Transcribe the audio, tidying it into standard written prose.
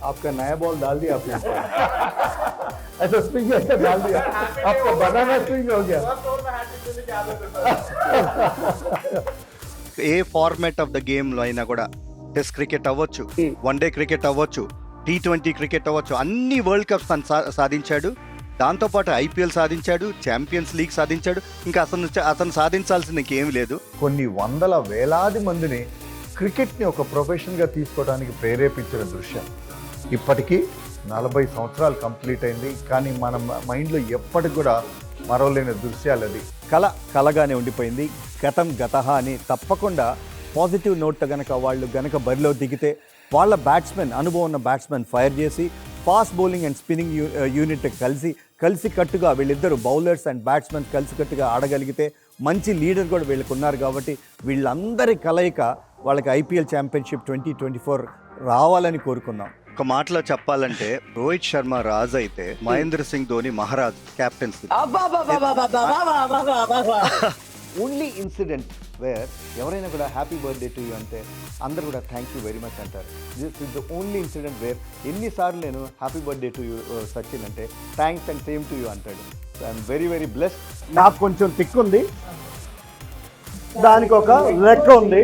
आपका नया बॉल डाल दिया आपने ऐसा स्विंग ऐसा डाल दिया आपका बनाना स्विंग हो गया ఏ ఫార్మాట్ ఆఫ్ ద గేమ్లో అయినా కూడా టెస్ట్ క్రికెట్ అవ్వచ్చు, వన్ డే క్రికెట్ అవ్వచ్చు, T20 క్రికెట్ అవ్వచ్చు, అన్ని వరల్డ్ కప్స్ తను సాధించాడు. దాంతోపాటు IPL సాధించాడు, ఛాంపియన్స్ లీగ్ సాధించాడు. ఇంకా అతను సాధించాల్సింది ఇంకేమీ లేదు. కొన్ని వందల వేలాది మందిని క్రికెట్ని ఒక ప్రొఫెషన్గా తీసుకోవడానికి ప్రేరేపించిన దృశ్యం. ఇప్పటికీ 40 సంవత్సరాలు కంప్లీట్ అయింది, కానీ మన మైండ్లో ఎప్పటికి కూడా మరవలేని దృశ్యాలు. అది కలగానే ఉండిపోయింది. గతం గతహ అని తప్పకుండా పాజిటివ్ నోట్తో వాళ్ళు బరిలో దిగితే వాళ్ళ బ్యాట్స్మెన్, అనుభవం ఉన్న బ్యాట్స్మెన్ ఫైర్ చేసి fast bowling and spinning unit కలిసి కట్టుగా వీళ్ళిద్దరు బౌలర్స్ అండ్ బ్యాట్స్మెన్ కలిసికట్టుగా ఆడగలిగితే మంచి లీడర్ కూడా వీళ్ళకు ఉన్నారు. కాబట్టి వీళ్ళందరి కలయిక వాళ్ళకి IPL ఛాంపియన్షిప్ 2024 రావాలని కోరుకుందాం. ఒక మాటలో చెప్పాలంటే రోహిత్ శర్మ రాజు అయితే మహేంద్ర సింగ్ ధోని మహారాజ్ కెప్టెన్సీ. ఓన్లీ ఇన్సిడెంట్ వేర్ ఎవరైనా కూడా హ్యాపీ బర్త్డే టు యూ అంటే అందరూ కూడా థ్యాంక్ యూ వెరీ మచ్ అంటారు. This is the only incident where ఎన్నిసార్లు నేను happy birthday to you Sachin అంటే thanks and same to you అంటాడు. So I'm very very blessed. నాకు కొంచెం తిక్కు ఉంది, దానికి ఒక లెక్క ఉంది.